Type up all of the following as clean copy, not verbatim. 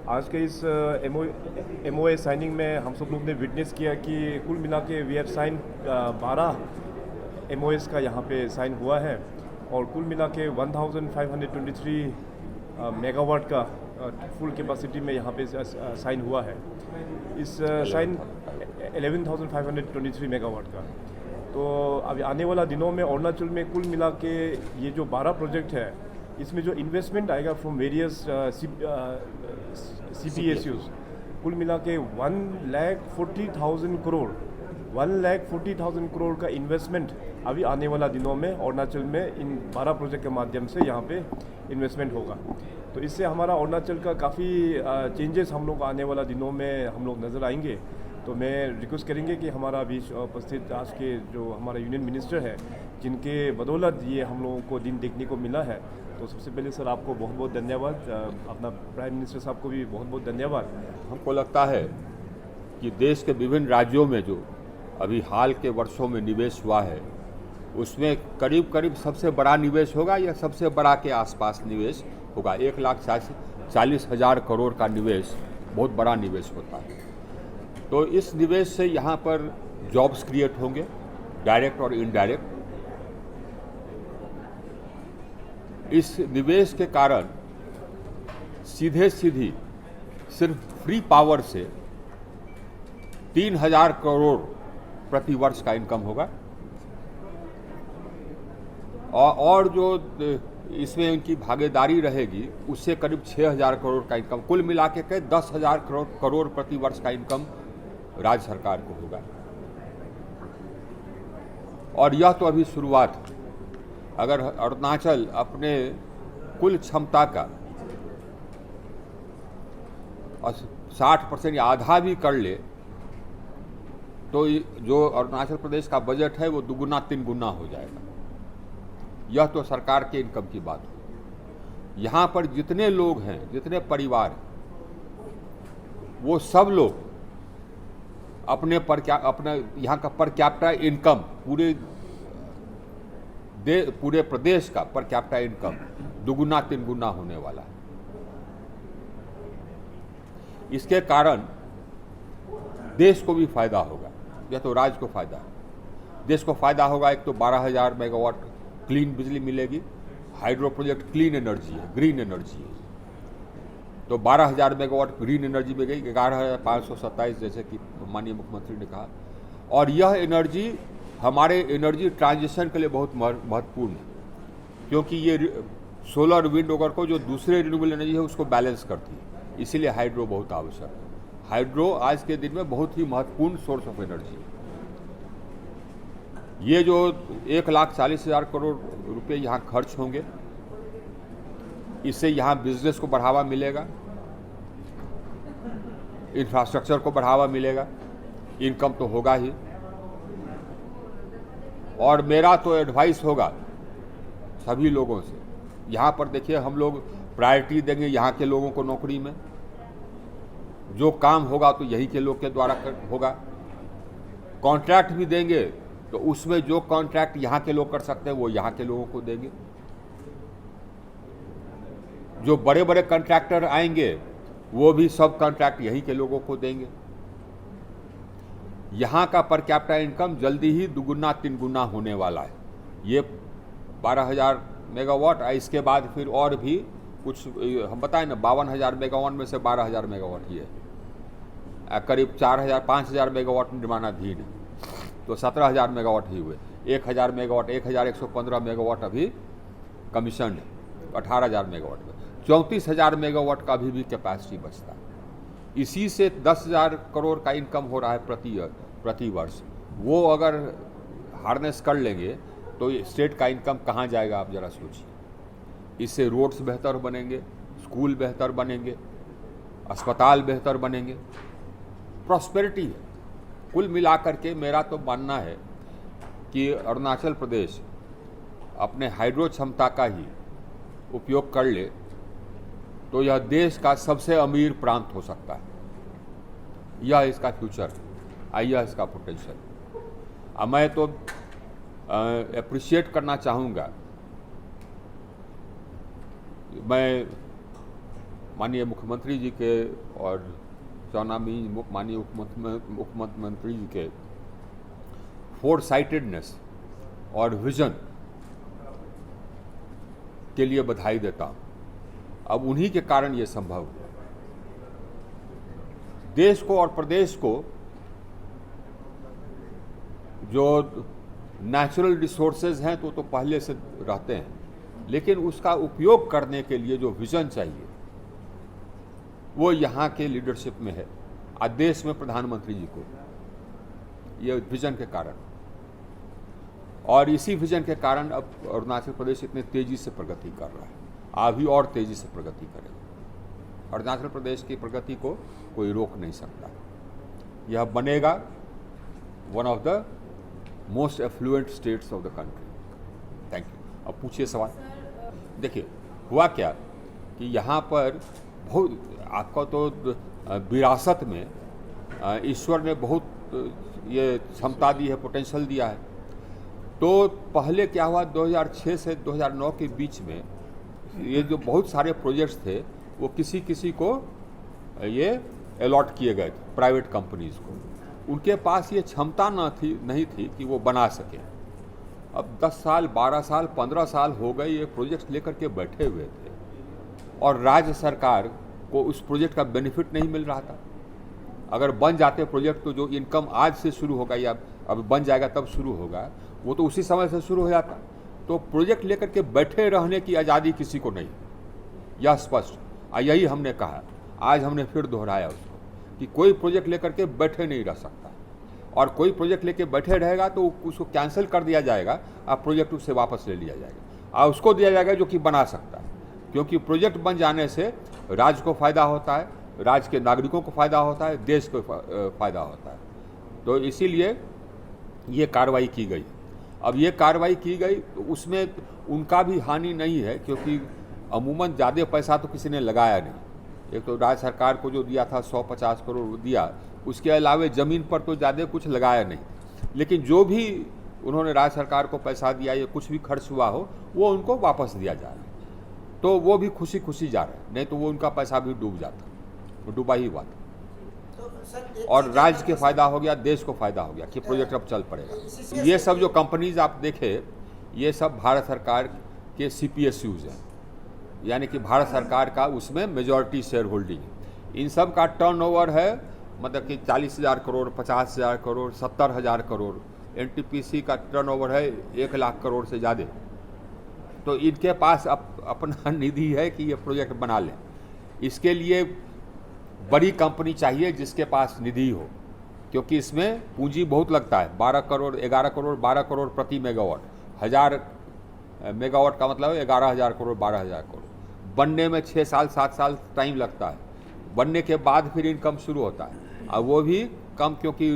आज के इस एमओए साइनिंग में हम सब लोग ने विटनेस किया कि कुल मिला के वी हैव साइन 12 एमओएस का यहाँ पे साइन हुआ है और कुल मिला के 1523 मेगावाट का फुल कैपेसिटी में यहाँ पे साइन हुआ है। इस साइन 11,523 मेगावाट का। तो अभी आने वाला दिनों में अरुणाचल में कुल मिला के ये जो 12 प्रोजेक्ट है, इसमें जो इन्वेस्टमेंट आएगा फ्रॉम वेरियस CPSUs कुल मिला के 1,40,000 करोड़ 1,40,000 करोड़ का इन्वेस्टमेंट अभी आने वाला दिनों में अरुणाचल में इन 12 प्रोजेक्ट के माध्यम से यहाँ पे इन्वेस्टमेंट होगा। तो इससे हमारा अरुणाचल का काफ़ी चेंजेस हम लोग आने वाला दिनों में हम लोग नज़र आएंगे। तो मैं रिक्वेस्ट करेंगे कि हमारा अभी उपस्थित आज के जो हमारा यूनियन मिनिस्टर है, जिनके बदौलत ये हम लोगों को दिन देखने को मिला है, तो सबसे पहले सर आपको बहुत बहुत धन्यवाद। अपना प्राइम मिनिस्टर साहब को भी बहुत बहुत धन्यवाद। हमको लगता है कि देश के विभिन्न राज्यों में जो अभी हाल के वर्षों में निवेश हुआ है, उसमें करीब करीब सबसे बड़ा निवेश होगा या सबसे बड़ा के आसपास निवेश होगा। 1,40,000 करोड़ का निवेश बहुत बड़ा निवेश होता है। तो इस निवेश से यहाँ पर जॉब्स क्रिएट होंगे, डायरेक्ट और इनडायरेक्ट। इस निवेश के कारण सीधे सीधी सिर्फ फ्री पावर से 3,000 करोड़ प्रति वर्ष का इनकम होगा और जो इसमें उनकी भागीदारी रहेगी उससे करीब 6,000 करोड़ का इनकम, कुल मिला के 10,000 करोड़ प्रति वर्ष का इनकम राज्य सरकार को होगा। और यह तो अभी शुरुआत है। अगर अरुणाचल अपने कुल क्षमता का 60% या आधा भी कर ले तो जो अरुणाचल प्रदेश का बजट है वो दुगुना तीन गुना हो जाएगा। यह तो सरकार के इनकम की बात है। यहाँ पर जितने लोग हैं, जितने परिवार हैं, वो सब लोग अपने यहाँ का पर कैपिटा इनकम पूरे प्रदेश का पर कैपिटा इनकम दुगुना तीन गुना होने वाला है। इसके कारण देश को भी फायदा होगा। यह तो राज्य को फायदा है। देश को फायदा होगा। एक तो 12,000 मेगावाट क्लीन बिजली मिलेगी। हाइड्रो प्रोजेक्ट क्लीन एनर्जी है, ग्रीन एनर्जी है। तो 12,000 मेगावाट ग्रीन एनर्जी में गई, 11,527 जैसे कि माननीय मुख्यमंत्री ने कहा। और यह एनर्जी हमारे एनर्जी ट्रांजिशन के लिए बहुत महत्वपूर्ण है, क्योंकि ये सोलर विंड वगैरह को जो दूसरे रिन्यूएबल एनर्जी है उसको बैलेंस करती है। इसीलिए हाइड्रो बहुत आवश्यक है। हाइड्रो आज के दिन में बहुत ही महत्वपूर्ण सोर्स ऑफ एनर्जी है। ये जो 1,40,000 करोड़ रुपए यहाँ खर्च होंगे, इससे यहाँ बिजनेस को बढ़ावा मिलेगा, इंफ्रास्ट्रक्चर को बढ़ावा मिलेगा, इनकम तो होगा ही। और मेरा तो एडवाइस होगा सभी लोगों से, यहाँ पर देखिए हम लोग प्रायोरिटी देंगे यहाँ के लोगों को नौकरी में। जो काम होगा तो यही के लोग के द्वारा होगा। कॉन्ट्रैक्ट भी देंगे तो उसमें जो कॉन्ट्रैक्ट यहाँ के लोग कर सकते हैं वो यहाँ के लोगों को देंगे। जो बड़े बड़े कॉन्ट्रैक्टर आएंगे वो भी सब कॉन्ट्रैक्ट यहीं के लोगों को देंगे। यहाँ का पर कैपिटा इनकम जल्दी ही दुगुना तीन गुना होने वाला है। ये 12,000 मेगावाट, इसके बाद फिर और भी कुछ हम बताएं ना, 52,000 मेगावाट में से 12,000 मेगावाट ये है। करीब 4,000-5,000 मेगावाट निर्माणाधीन है, तो 17,000 मेगावाट ही हुए। 1,000 मेगावाट, 1,115 मेगावाट अभी कमीशन है, 18,000 मेगावाट में 34,000 मेगावाट का अभी भी कैपेसिटी बचता है। इसी से 10,000 करोड़ का इनकम हो रहा है प्रति वर्ष। वो अगर हार्नेस कर लेंगे तो स्टेट का इनकम कहाँ जाएगा, आप जरा सोचिए। इससे रोड्स बेहतर बनेंगे, स्कूल बेहतर बनेंगे, अस्पताल बेहतर बनेंगे, प्रॉस्पेरिटी है। कुल मिलाकर के मेरा तो मानना है कि अरुणाचल प्रदेश अपने हाइड्रो क्षमता का ही उपयोग कर ले तो यह देश का सबसे अमीर प्रांत हो सकता है। यह इसका फ्यूचर है, यह इसका पोटेंशियल। मैं तो अप्रिशिएट करना चाहूँगा, मैं माननीय मुख्यमंत्री जी के और चौनामी माननीय मुख्यमंत्री जी के फोर साइटेडनेस और विजन के लिए बधाई देता हूँ। अब उन्हीं के कारण ये संभव हुआ। देश को और प्रदेश को जो नेचुरल रिसोर्सेज हैं तो पहले से रहते हैं, लेकिन उसका उपयोग करने के लिए जो विजन चाहिए वो यहाँ के लीडरशिप में है। आज देश में प्रधानमंत्री जी को ये विजन के कारण, और इसी विजन के कारण अब अरुणाचल प्रदेश इतने तेजी से प्रगति कर रहा है, अभी और तेजी से प्रगति करेगा। अरुणाचल प्रदेश की प्रगति को कोई रोक नहीं सकता। यह बनेगा one of the most affluent states of the country. Thank you. अब पूछिए सवाल। देखिए हुआ क्या कि यहाँ पर बहुत आपको तो विरासत में ईश्वर ने बहुत ये क्षमता दी है, पोटेंशियल दिया है। तो पहले क्या हुआ, 2006 से 2009 के बीच में ये जो बहुत सारे प्रोजेक्ट्स थे वो किसी किसी को ये अलॉट किए गए थे, प्राइवेट कंपनीज को। उनके पास ये क्षमता नहीं थी कि वो बना सके। अब 10 साल 12 साल 15 साल हो गए ये प्रोजेक्ट लेकर के बैठे हुए थे और राज्य सरकार को उस प्रोजेक्ट का बेनिफिट नहीं मिल रहा था। अगर बन जाते प्रोजेक्ट तो जो इनकम आज से शुरू होगा या अब बन जाएगा तब शुरू होगा, वो तो उसी समय से शुरू हो जाता। तो प्रोजेक्ट लेकर के बैठे रहने की आज़ादी किसी को नहीं, यह स्पष्ट। यही हमने कहा, आज हमने फिर दोहराया उसको कि कोई प्रोजेक्ट लेकर के बैठे नहीं रह सकता, और कोई प्रोजेक्ट लेके बैठे रहेगा तो उसको कैंसिल कर दिया जाएगा और प्रोजेक्ट उससे वापस ले लिया जाएगा और उसको दिया जाएगा जो कि बना सकता है। क्योंकि प्रोजेक्ट बन जाने से राज्य को फ़ायदा होता है, राज्य के नागरिकों को फ़ायदा होता है, देश को फ़ायदा होता है। तो इसीलिए ये कार्रवाई की गई। अब ये कार्रवाई की गई तो उसमें उनका भी हानि नहीं है, क्योंकि अमूमन ज़्यादा पैसा तो किसी ने लगाया नहीं। एक तो राज्य सरकार को जो दिया था 150 करोड़ दिया, उसके अलावे ज़मीन पर तो ज़्यादा कुछ लगाया नहीं। लेकिन जो भी उन्होंने राज्य सरकार को पैसा दिया या कुछ भी खर्च हुआ हो वो उनको वापस दिया जा रहा है। तो वो भी खुशी खुशी जा रहे हैं, नहीं तो वो उनका पैसा भी डूब जाता, वो डूबा ही हुआ था। और राज्य के फ़ायदा हो गया, देश को फ़ायदा हो गया कि प्रोजेक्ट अब चल पड़ेगा। ये सब जो कंपनीज आप देखें, ये सब भारत सरकार के CPSUs हैं, यानी कि भारत सरकार का उसमें मेजॉरिटी शेयर होल्डिंग। इन सब का टर्नओवर है मतलब कि 40,000 करोड़, 50,000 करोड़, 70,000 करोड़। NTPC का टर्नओवर है 1 लाख करोड़ से ज़्यादा। तो इनके पास अपना निधि है कि ये प्रोजेक्ट बना लें। इसके लिए बड़ी कंपनी चाहिए जिसके पास निधि हो, क्योंकि इसमें पूंजी बहुत लगता है। 12 करोड़ 11 करोड़ 12 करोड़ प्रति मेगावाट, 1000 मेगावाट का मतलब है 11,000 करोड़ 12,000 करोड़। बनने में 6 साल 7 साल टाइम लगता है, बनने के बाद फिर इनकम शुरू होता है, और वो भी कम, क्योंकि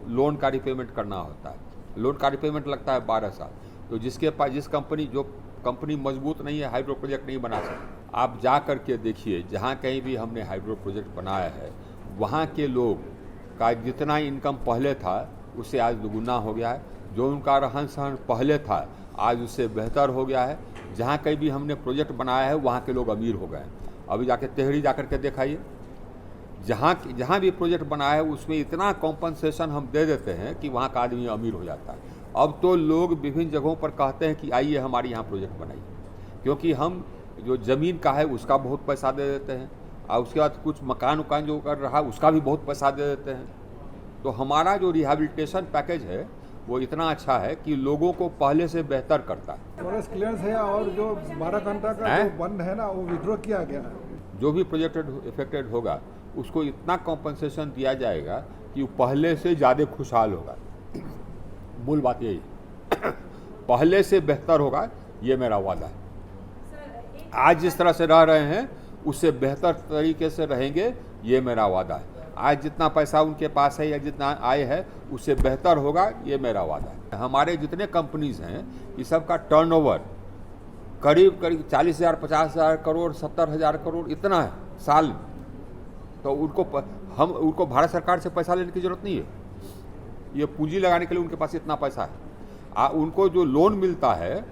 लोन का रिपेमेंट करना होता है। लोन का रिपेमेंट लगता है 12 साल। तो जिसके पास जो कंपनी मजबूत नहीं है, हाइड्रो प्रोजेक्ट नहीं बना सकती। आप जा कर के देखिए, जहाँ कहीं भी हमने हाइड्रो प्रोजेक्ट बनाया है, वहाँ के लोग का जितना इनकम पहले था उससे आज दुगुना हो गया है। जो उनका रहन सहन पहले था आज उससे बेहतर हो गया है। जहाँ कहीं भी हमने प्रोजेक्ट बनाया है वहाँ के लोग अमीर हो गए। अभी जाके तेहरी जा कर के दिखाइए, जहाँ भी प्रोजेक्ट बनाया है उसमें इतना कॉम्पनसेशन हम दे देते हैं कि वहाँ का आदमी अमीर हो जाता है। अब तो लोग विभिन्न जगहों पर कहते हैं कि आइए हमारे यहाँ प्रोजेक्ट बनाइए, क्योंकि हम जो ज़मीन का है उसका बहुत पैसा दे देते हैं, और उसके बाद कुछ मकान जो कर रहा है उसका भी बहुत पैसा दे देते हैं। तो हमारा जो रिहैबिलिटेशन पैकेज है वो इतना अच्छा है कि लोगों को पहले से बेहतर करता है। फॉरेस्ट क्लियरेंस है, और जो 12 घंटा का जो बंद है ना वो विड्रॉ किया गया है। जो भी प्रोजेक्ट इफेक्टेड होगा उसको इतना कॉम्पनसेशन दिया जाएगा कि वो पहले से ज़्यादा खुशहाल होगा। मूल बात यही, पहले से बेहतर होगा, ये मेरा वादा है। आज जिस तरह से रह रहे हैं उससे बेहतर तरीके से रहेंगे, ये मेरा वादा है। आज जितना पैसा उनके पास है या जितना आय है उससे बेहतर होगा, ये मेरा वादा है। हमारे जितने कंपनीज हैं ये सब का टर्नओवर करीब 40,000 50,000 करोड़ 70,000 करोड़ इतना है साल में। तो उनको भारत सरकार से पैसा लेने की जरूरत नहीं है, ये पूंजी लगाने के लिए उनके पास इतना पैसा है। उनको जो लोन मिलता है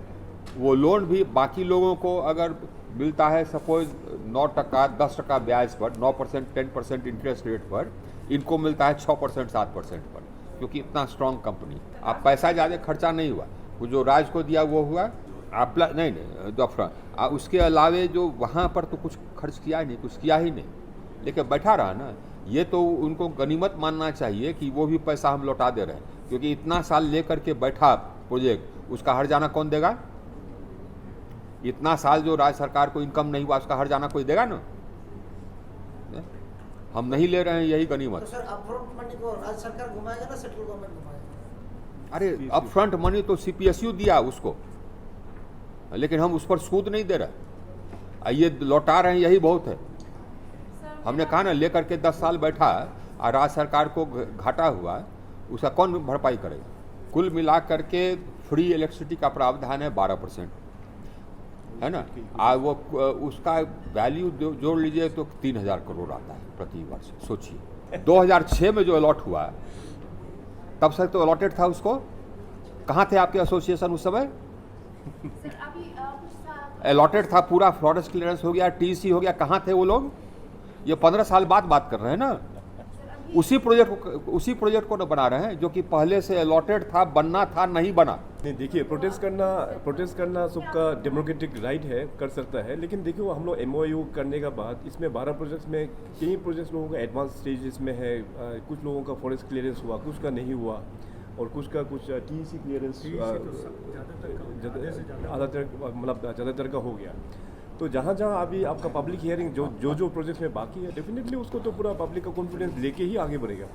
वो लोन भी बाकी लोगों को अगर मिलता है सपोज 9%, 10% ब्याज पर, 9%, 10% इंटरेस्ट रेट पर, इनको मिलता है 6%, 7% पर, क्योंकि इतना स्ट्रांग कंपनी। आप पैसा ज़्यादा खर्चा नहीं हुआ, वो जो राज को दिया वो हुआ, आप नहीं तो उसके अलावे जो वहाँ पर तो कुछ खर्च किया ही नहीं, कुछ किया ही नहीं, लेकिन बैठा रहा ना। ये तो उनको गनीमत मानना चाहिए कि वो भी पैसा हम लौटा दे रहे हैं, क्योंकि इतना साल लेकर के बैठा प्रोजेक्ट, उसका हर्जाना कौन देगा? इतना साल जो राज्य सरकार को इनकम नहीं हुआ, उसका हर्जाना कोई देगा ना? हम नहीं ले रहे हैं, यही गनीमत। तो सर अपफ्रंट मनी को राज्य सरकार घुमाएगा ना सेंट्रल गवर्नमेंट घुमाएगा? अरे अपफ्रंट मनी तो सीपीएसयू दिया उसको, लेकिन हम उस पर सूद नहीं दे रहे, ये लौटा रहे हैं, यही बहुत है। हमने कहा ना, लेकर के 10 साल बैठा और राज्य सरकार को घाटा हुआ, उसका कौन भरपाई करेगा? कुल मिला करके फ्री इलेक्ट्रिसिटी का प्रावधान है 12%, है ना? वो उसका वैल्यू जोड़ लीजिए तो 3000 करोड़ आता है प्रति वर्ष। सोचिए 2006 में जो अलॉट हुआ, तब से तो अलॉटेड था उसको। कहाँ थे आपके एसोसिएशन उस समय? अलॉटेड था, पूरा फॉरेस्ट क्लियरेंस हो गया, टीसी हो गया, कहाँ थे वो लोग? ये 15 साल बाद बात कर रहे हैं ना। उसी प्रोजेक्ट को ना बना रहे हैं जो कि पहले से अलॉटेड था, बनना था, नहीं बना। नहीं, देखिए प्रोटेस्ट करना सबका डेमोक्रेटिक राइट है, कर सकता है, लेकिन देखिए वो हम लोग MOU करने का बाद इसमें 12 प्रोजेक्ट्स में कई प्रोजेक्ट्स लोगों का एडवांस स्टेजेस में है, कुछ लोगों का फॉरेस्ट क्लियरेंस हुआ, कुछ का नहीं हुआ, और कुछ का कुछ TEC क्लियरेंस ज़्यादातर का हो गया। तो जहाँ अभी आपका पब्लिक हियरिंग जो प्रोजेक्ट में बाकी है, डेफिनेटली उसको तो पूरा पब्लिक का कॉन्फिडेंस लेके ही आगे बढ़ेगा।